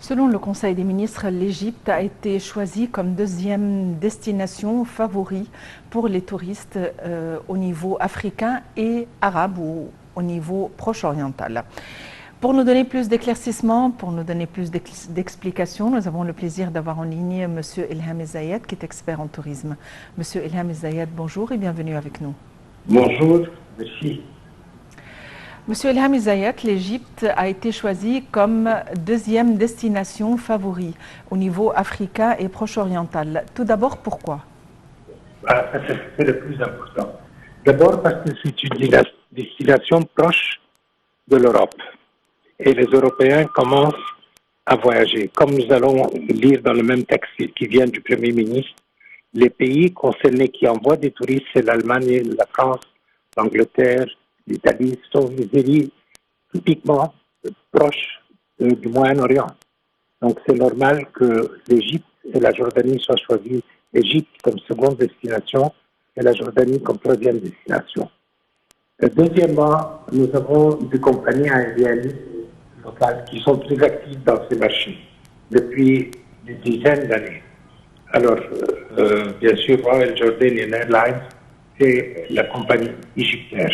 Selon le Conseil des ministres, l'Égypte a été choisie comme deuxième destination favori pour les touristes au niveau africain et arabe ou au niveau proche-oriental. Pour nous donner plus d'éclaircissements, pour nous donner plus d'explications, nous avons le plaisir d'avoir en ligne M. Ilham Zayed, qui est expert en tourisme. M. Ilham Zayed, bonjour et bienvenue avec nous. Bonjour, merci. Monsieur Ilham Zayed, l'Égypte a été choisie comme deuxième destination favori au niveau africain et proche-oriental. Tout d'abord, pourquoi? C'est le plus important. D'abord parce que c'est une destination proche de l'Europe. Et les Européens commencent à voyager. Comme nous allons lire dans le même texte qui vient du Premier ministre, les pays concernés qui envoient des touristes, c'est l'Allemagne, la France, l'Angleterre, l'Italie, sont des pays typiquement proches du Moyen-Orient. Donc c'est normal que l'Égypte et la Jordanie soient choisies. L'Égypte comme seconde destination et la Jordanie comme troisième destination. Deuxièmement, nous avons des compagnies aériennes locales qui sont très actives dans ces marchés depuis des dizaines d'années. Alors, bien sûr, Royal Jordanian Airlines et la compagnie égyptienne.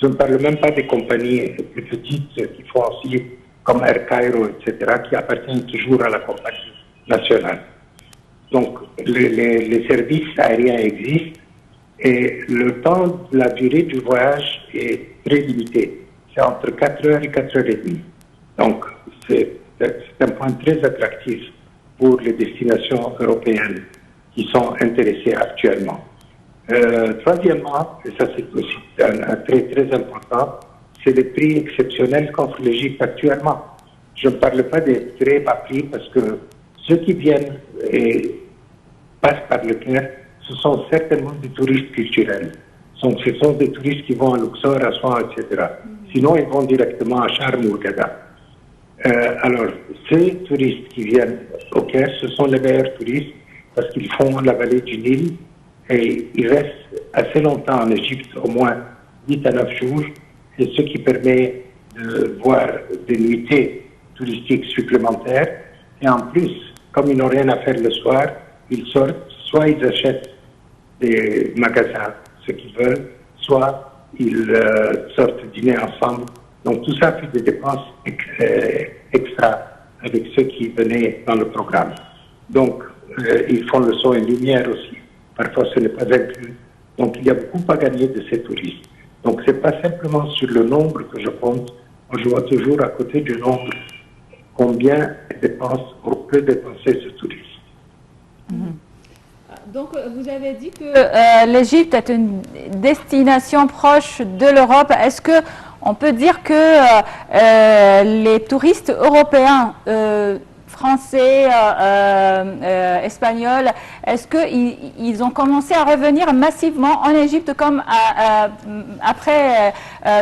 Je ne parle même pas des compagnies plus petites qui font aussi comme Air Cairo, etc., qui appartiennent toujours à la compagnie nationale. Donc, les services aériens existent et le temps, la durée du voyage est très limité. C'est entre 4 heures et 4 heures et demie. Donc, c'est un point très attractif pour les destinations européennes qui sont intéressées actuellement. Troisièmement, et ça c'est aussi un trait très important, c'est les prix exceptionnels qu'offre l'Égypte actuellement. Je ne parle pas des très bas prix parce que ceux qui viennent et passent par le Caire, ce sont certainement des touristes culturels. Donc, ce sont des touristes qui vont à Luxor, à Aswan, etc. Sinon, ils vont directement à Sharm ou Gaza. Alors, ces touristes qui viennent au Caire, ce sont les meilleurs touristes parce qu'ils font la vallée du Nil et ils restent assez longtemps en Égypte, au moins 8 à 9 jours, et ce qui permet de voir des nuitées touristiques supplémentaires. Et en plus, comme ils n'ont rien à faire le soir, ils sortent, soit ils achètent des magasins, ce qu'ils veulent, soit ils sortent dîner ensemble. Donc tout ça fait des dépenses extra avec ceux qui venaient dans le programme. Donc ils font le son et lumière aussi. Parfois ce n'est pas inclus. Donc il y a beaucoup à gagner de ces touristes. Donc ce n'est pas simplement sur le nombre que je compte. Moi, je vois toujours à côté du nombre combien dépense ou peut dépenser ce touriste. Donc, vous avez dit que l'Égypte est une destination proche de l'Europe. Est-ce qu'on peut dire que les touristes européens, français, espagnols, est-ce qu'ils ont commencé à revenir massivement en Égypte comme après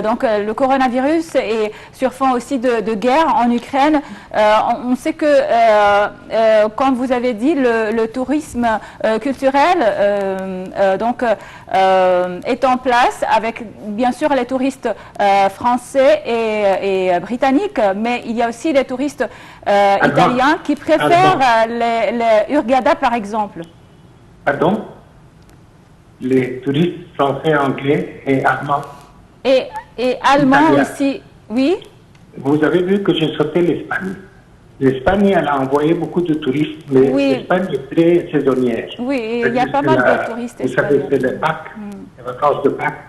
donc, le coronavirus et sur fond aussi de guerre en Ukraine? On sait que, comme vous avez dit, le tourisme culturel est en place avec bien sûr les touristes français et britanniques, mais il y a aussi les touristes italiens qui préfèrent les Hurghada, par exemple. Pardon? Les touristes français, anglais et allemands. Et allemands aussi, oui. Vous avez vu que j'ai sauté l'Espagne. L'Espagne, elle a envoyé beaucoup de touristes, mais l'Espagne est très saisonnière. Oui, il y a pas mal de touristes espagnols. Vous savez, c'est les Pâques, les vacances de Pâques.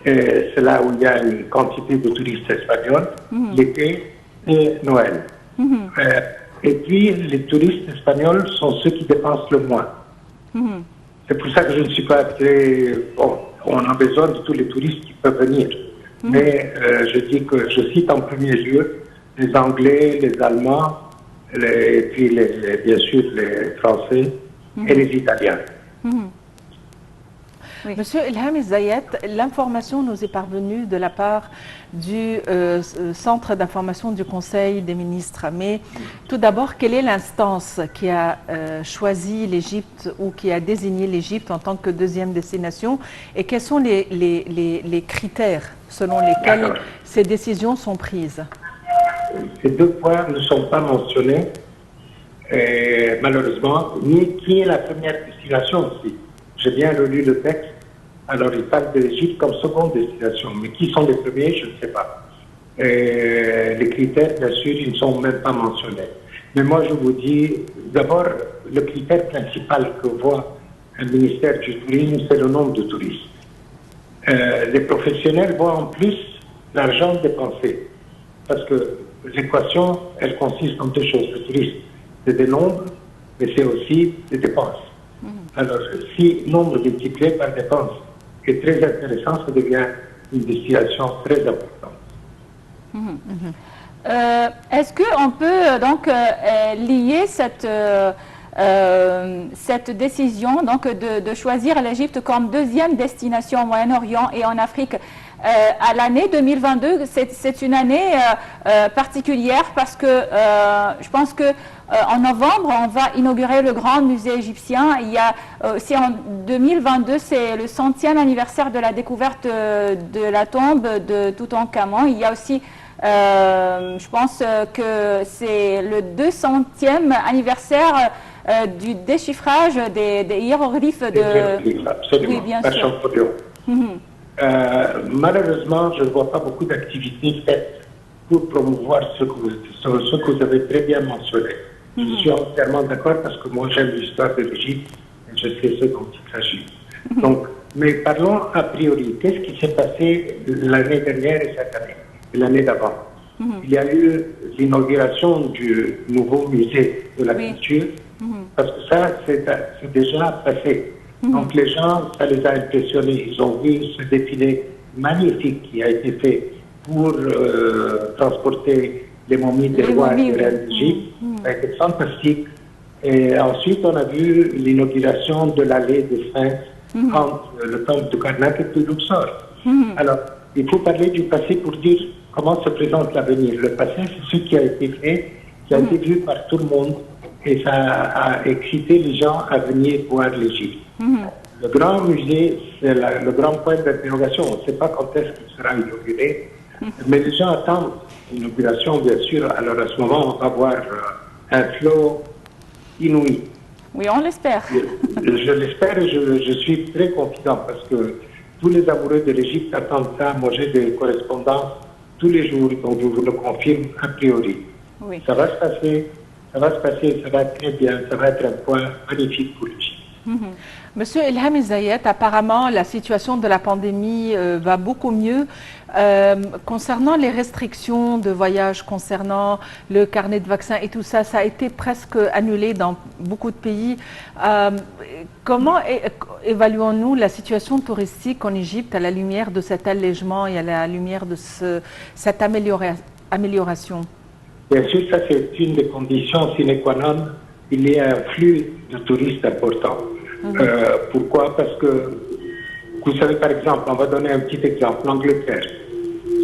C'est là où il y a une quantité de touristes espagnols, l'été et Noël. Et puis, les touristes espagnols sont ceux qui dépensent le moins. C'est pour ça que je ne suis pas très... Bon, on a besoin de tous les touristes qui peuvent venir. Mais je dis que je cite en premier lieu les Anglais, les Allemands, et puis bien sûr les Français et les Italiens. Oui. Monsieur Ilham Zayed, l'information nous est parvenue de la part du Centre d'information du Conseil des ministres. Mais tout d'abord, quelle est l'instance qui a choisi l'Égypte ou qui a désigné l'Égypte en tant que deuxième destination et quels sont les critères selon lesquels ces décisions sont prises? Ces deux points ne sont pas mentionnés Et malheureusement, ni qui est la première destination aussi. J'ai bien relu le texte. Alors, il parle de l'Égypte comme seconde destination. Mais qui sont les premiers, je ne sais pas. Et les critères, bien sûr, ils ne sont même pas mentionnés. Mais moi, je vous dis, d'abord, le critère principal que voit un ministère du Tourisme, c'est le nombre de touristes. Les professionnels voient en plus l'argent dépensé. Parce que l'équation, elle consiste en deux choses. Le tourisme, c'est des nombres, mais c'est aussi des dépenses. Alors, si nombre multiplié par dépenses est très intéressant, ça devient une destination très importante. Est-ce qu'on peut donc lier cette décision donc, de choisir l'Égypte comme deuxième destination au Moyen-Orient et en Afrique à l'année 2022? C'est une année particulière parce que je pense que en novembre, on va inaugurer le grand musée égyptien. Il y a aussi en 2022, c'est le 100e anniversaire de la découverte de la tombe de Toutankhamon. Il y a aussi je pense que c'est le 200e anniversaire du déchiffrage des hiéroglyphes de... Absolument, oui, bien par sûr. Champollion. Malheureusement, je ne vois pas beaucoup d'activités faites pour promouvoir ce que vous avez très bien mentionné. Je suis entièrement d'accord parce que moi j'aime l'histoire de l'Égypte et je sais ce dont il s'agit. Donc, mais parlons a priori. Qu'est-ce qui s'est passé l'année dernière et cette année? L'année d'avant. Il y a eu l'inauguration du nouveau musée de la culture, parce que ça, c'est déjà passé. Donc les gens, ça les a impressionnés. Ils ont vu ce défilé magnifique qui a été fait pour transporter les momies des rois et des reines d'Égypte. Ça a été fantastique. Et ensuite, on a vu l'inauguration de l'allée des Sphinx entre le temple de Karnak et de Luxor. Alors, il faut parler du passé pour dire comment se présente l'avenir. Le passé, c'est ce qui a été fait, qui a été vu par tout le monde, et ça a excité les gens à venir voir l'Égypte. Le grand musée, c'est le grand point d'interrogation. On ne sait pas quand est-ce qu'il sera inauguré, mais les gens attendent l'inauguration, bien sûr. Alors à ce moment, on va voir un flot inouï. Oui, on l'espère. Je l'espère et je suis très confiant parce que tous les amoureux de l'Égypte attendent ça. Moi, j'ai des correspondances tous les jours, donc je vous le confirme a priori. Oui. Ça va se passer, ça va être très bien, ça va être un point magnifique pour l'Égypte. Monsieur Ilham Zayed, apparemment la situation de la pandémie va beaucoup mieux. Concernant les restrictions de voyage, concernant le carnet de vaccins et tout ça, ça a été presque annulé dans beaucoup de pays. Comment évaluons-nous la situation touristique en Égypte à la lumière de cet allègement et à la lumière de cette amélioration? Bien sûr, ça c'est une des conditions sine qua non. Il y a un flux de touristes important. Pourquoi? Parce que, vous savez, par exemple, on va donner un petit exemple, l'Angleterre.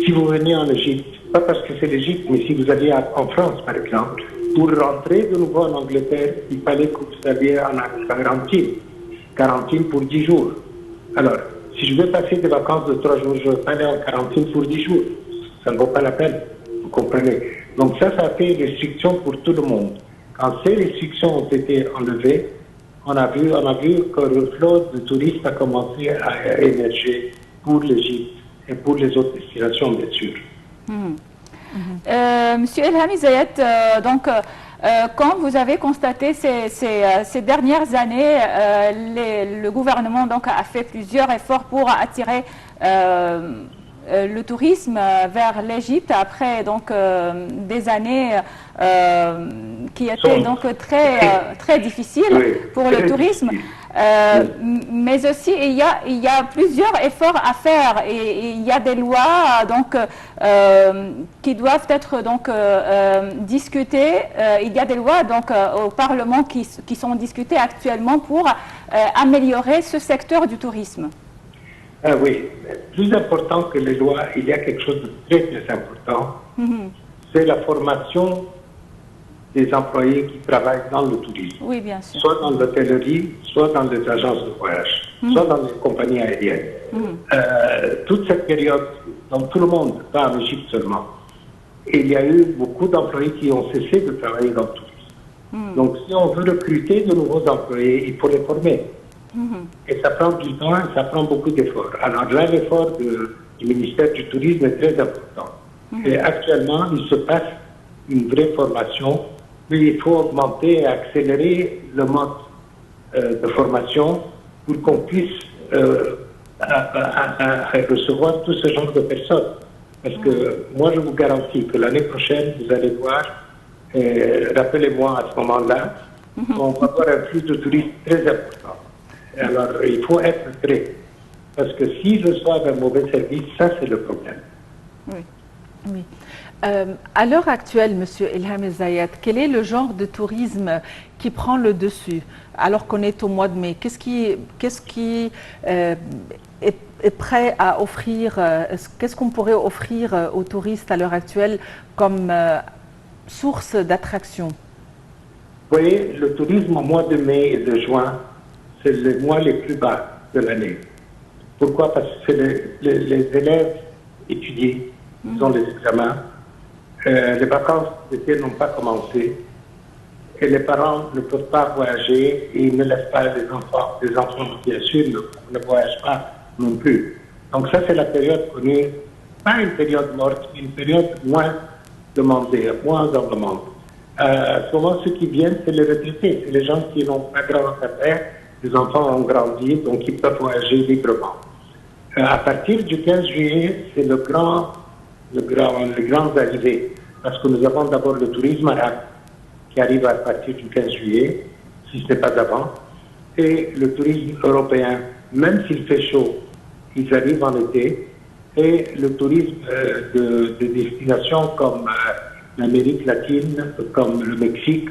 Si vous venez en Égypte, pas parce que c'est l'Égypte, mais si vous alliez en France, par exemple, pour rentrer de nouveau en Angleterre, il fallait que vous alliez en quarantaine pour 10 jours. Alors, si je veux passer des vacances de 3 jours, je vais aller en quarantaine pour 10 jours. Ça ne vaut pas la peine, vous comprenez? Donc ça a fait une restriction pour tout le monde. Quand ces restrictions ont été enlevées, on a vu que le flot de touristes a commencé à émerger pour l'Égypte et pour les autres destinations, bien sûr. Monsieur Ilham Zayed, donc, quand vous avez constaté ces dernières années, le gouvernement donc, a fait plusieurs efforts pour attirer le tourisme vers l'Égypte après donc, des années qui étaient donc, très difficiles pour le tourisme. Mais aussi, il y a plusieurs efforts à faire et il y a des lois donc, qui doivent être donc, discutées. Il y a des lois donc, au Parlement qui sont discutées actuellement pour améliorer ce secteur du tourisme. Ah oui, plus important que les lois, il y a quelque chose de très très important. C'est la formation des employés qui travaillent dans le tourisme. Oui, bien sûr. Soit dans l'hôtellerie, soit dans les agences de voyage, soit dans les compagnies aériennes. Toute cette période, donc tout le monde, pas en Égypte seulement, et il y a eu beaucoup d'employés qui ont cessé de travailler dans le tourisme. Donc, si on veut recruter de nouveaux employés, il faut les former. Et ça prend du temps, ça prend beaucoup d'efforts. Alors là, l'effort du ministère du Tourisme est très important. Et actuellement, il se passe une vraie formation, mais il faut augmenter et accélérer le mode de formation pour qu'on puisse recevoir tout ce genre de personnes. Parce que moi, je vous garantis que l'année prochaine, vous allez voir, rappelez-moi à ce moment-là, on va avoir un flux de touristes très important. Et alors, il faut être prêt. Parce que s'ils reçoivent un mauvais service, ça, c'est le problème. Oui. Oui. À l'heure actuelle, Monsieur Ilham El Zayed, quel est le genre de tourisme qui prend le dessus alors qu'on est au mois de mai? Qu'est-ce qui est prêt à offrir? Qu'est-ce qu'on pourrait offrir aux touristes à l'heure actuelle comme source d'attraction? Vous voyez, le tourisme au mois de mai et de juin, c'est les mois les plus bas de l'année. Pourquoi? Parce que les élèves étudient, ils ont les examens, les vacances d'été n'ont pas commencé et les parents ne peuvent pas voyager et ils ne laissent pas les enfants. Les enfants, bien sûr, ne voyagent pas non plus. Donc ça, c'est la période connue, pas une période morte, mais une période moins demandée, moins en demande. Souvent, ceux qui viennent, c'est les retraités, c'est les gens qui n'ont pas grand à faire, les enfants ont grandi, donc ils peuvent voyager librement. À partir du 15 juillet, c'est les grands arrivées, parce que nous avons d'abord le tourisme arabe qui arrive à partir du 15 juillet, si ce n'est pas avant, et le tourisme européen, même s'il fait chaud, ils arrivent en été, et le tourisme de destinations comme l'Amérique latine, comme le Mexique,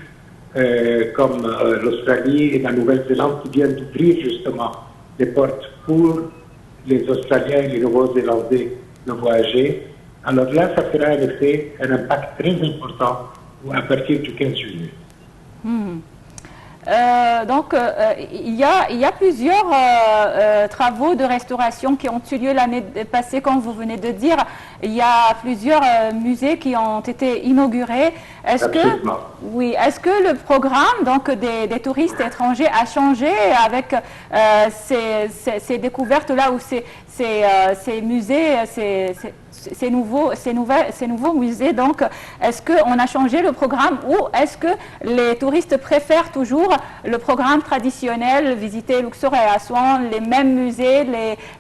comme l'Australie et la Nouvelle-Zélande qui viennent d'ouvrir justement les portes pour les Australiens et les Nouveaux-Zélandais de voyager. Alors là, ça fera un effet, un impact très important à partir du 15 juillet. Donc, il y a plusieurs travaux de restauration qui ont eu lieu l'année passée, comme vous venez de dire. Il y a plusieurs musées qui ont été inaugurés. Est-ce que le programme donc, des touristes étrangers a changé avec ces découvertes-là ou ces musées, ces nouveaux musées? Donc, est-ce qu'on a changé le programme ou est-ce que les touristes préfèrent toujours le programme traditionnel, visiter Luxor et Assouan, les mêmes musées,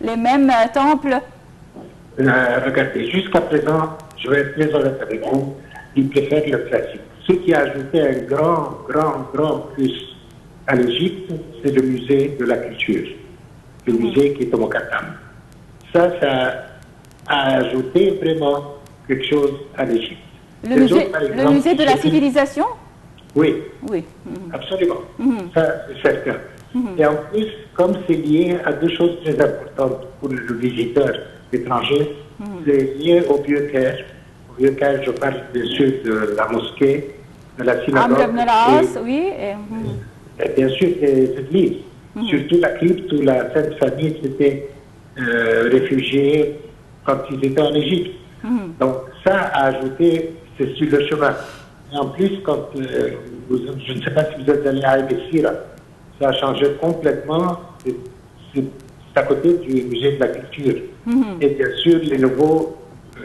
les mêmes temples? Regardez, jusqu'à présent, je vais être très honnête avec vous, ils préfèrent le classique. Ce qui a ajouté un grand plus à l'Égypte, c'est le musée de la culture, le musée qui est au Mokattam. Ça a ajouté vraiment quelque chose à l'Égypte. Le musée de la civilisation? Oui, absolument. Ça, c'est certain. Et en plus, comme c'est lié à deux choses très importantes pour le visiteur étranger, c'est lié au Vieux-Caire. Au Vieux-Caire, je parle bien sûr de la mosquée, de la synagogue. Et bien sûr des églises. Surtout la crypte où la Sainte Famille s'était réfugiée quand ils étaient en Égypte. Donc ça a ajouté, c'est sur le chemin. Et en plus, quand je ne sais pas si vous êtes allé à Ébessira, ça a changé complètement. C'est à côté du musée de la culture. Et bien sûr, les nouveaux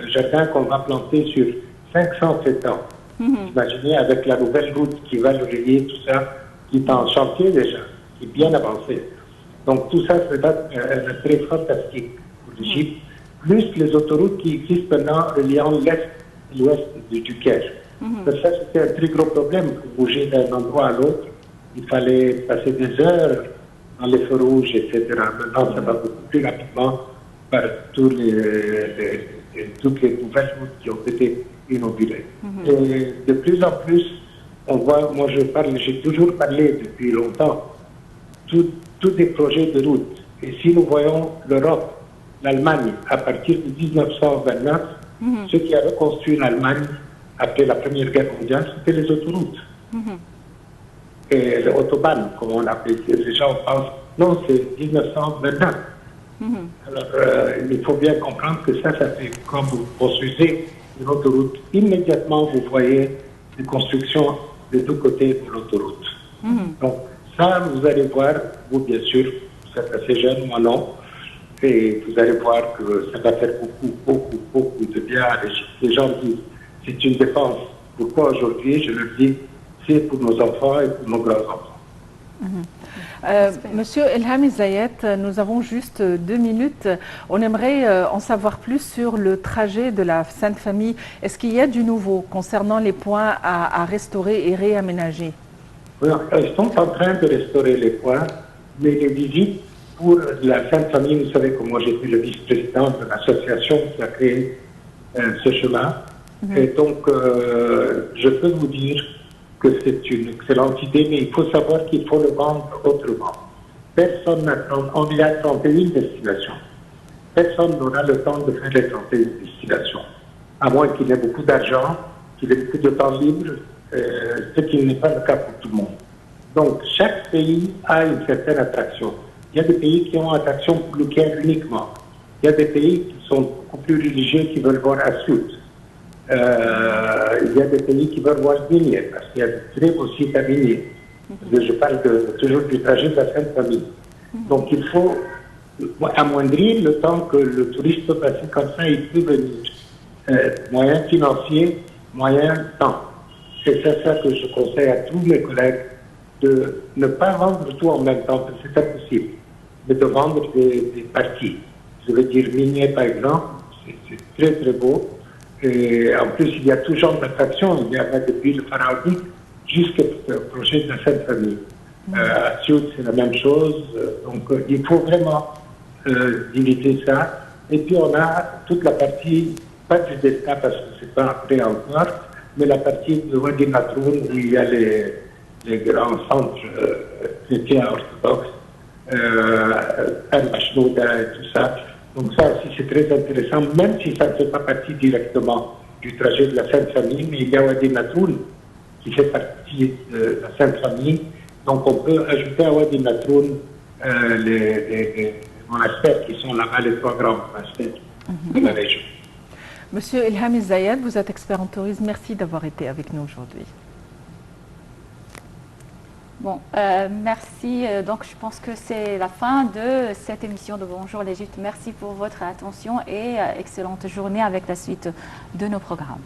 jardins qu'on va planter sur 507 ans. Imaginez avec la nouvelle route qui va le relier, tout ça, qui est en chantier déjà, qui est bien avancé. Donc tout ça, c'est très fantastique pour l'Égypte. Plus les autoroutes qui existent maintenant reliant l'Est et l'Ouest du Caire. Ça, c'était un très gros problème pour bouger d'un endroit à l'autre. Il fallait passer des heures dans les feux rouges, etc. Maintenant, ça va beaucoup plus rapidement par toutes les nouvelles routes qui ont été inaugurées. Et de plus en plus, on voit, moi j'ai toujours parlé depuis longtemps, tous des projets de route. Et si nous voyons l'Europe, l'Allemagne, à partir de 1929, ce qui a reconstruit l'Allemagne après la Première Guerre mondiale, c'était les autoroutes. Et les autobahns, comme on appelle, les gens pensent, non, c'est 1929. Alors, il faut bien comprendre que ça fait quand vous construisez une autoroute, immédiatement vous voyez des constructions des deux côtés de l'autoroute. Donc ça, vous allez voir, vous bien sûr, vous êtes assez jeune, moi non, et vous allez voir que ça va faire beaucoup de bien à l'Égypte. Les gens disent, c'est une dépense. Pourquoi aujourd'hui? Je leur dis, c'est pour nos enfants et pour nos grands-enfants. Monsieur Elham Zayed, nous avons juste 2 minutes. On aimerait en savoir plus sur le trajet de la Sainte Famille. Est-ce qu'il y a du nouveau concernant les points à restaurer et réaménager? Oui, ils sont en train de restaurer les points, mais les visites pour la Sainte Famille, vous savez que moi j'étais le vice-président de l'association qui a créé ce chemin. Et donc, je peux vous dire que c'est une excellente idée, mais il faut savoir qu'il faut le vendre autrement. Personne n'a, il y a 31 destinations. Personne n'aura le temps de faire les 31 destinations, à moins qu'il ait beaucoup d'argent, qu'il ait beaucoup de temps libre, ce qui n'est pas le cas pour tout le monde. Donc, chaque pays a une certaine attraction. Il y a des pays qui ont attraction pour le Caire uniquement. Il y a des pays qui sont beaucoup plus religieux, qui veulent voir Assout. Il y a des pays qui veulent voir Minier, parce qu'il y a des très beaux sites à Minier. Je parle toujours du trajet de la Sainte Famille. Donc il faut amoindrir le temps que le touriste peut passer comme ça, il peut venir. Moyen financier, moyen temps. C'est ça que je conseille à tous mes collègues, de ne pas vendre tout en même temps, parce que c'est impossible, mais de vendre des parties. Je veux dire Minier par exemple, c'est très beau. Et en plus, il y a tout genre d'attractions. Il y a depuis le pharaonique jusqu'au projet de la Sainte Famille. À Siout, c'est la même chose. Donc, il faut vraiment limiter ça. Et puis, on a toute la partie, pas du destin parce que c'est pas après encore, mais la partie de Wadi Natroun où il y a les grands centres chrétiens orthodoxes, Al-Mashnouda et tout ça. Donc ça aussi c'est très intéressant, même si ça ne fait pas partie directement du trajet de la Sainte Famille, mais il y a Wadi Natroun qui fait partie de la Sainte Famille. Donc on peut ajouter à Wadi Natroun les monastères qui sont là-bas, les 3 grands monastères de la région. Monsieur Elham Zayed, vous êtes expert en tourisme. Merci d'avoir été avec nous aujourd'hui. Bon, merci. Donc, je pense que c'est la fin de cette émission de Bonjour l'Égypte. Merci pour votre attention et excellente journée avec la suite de nos programmes.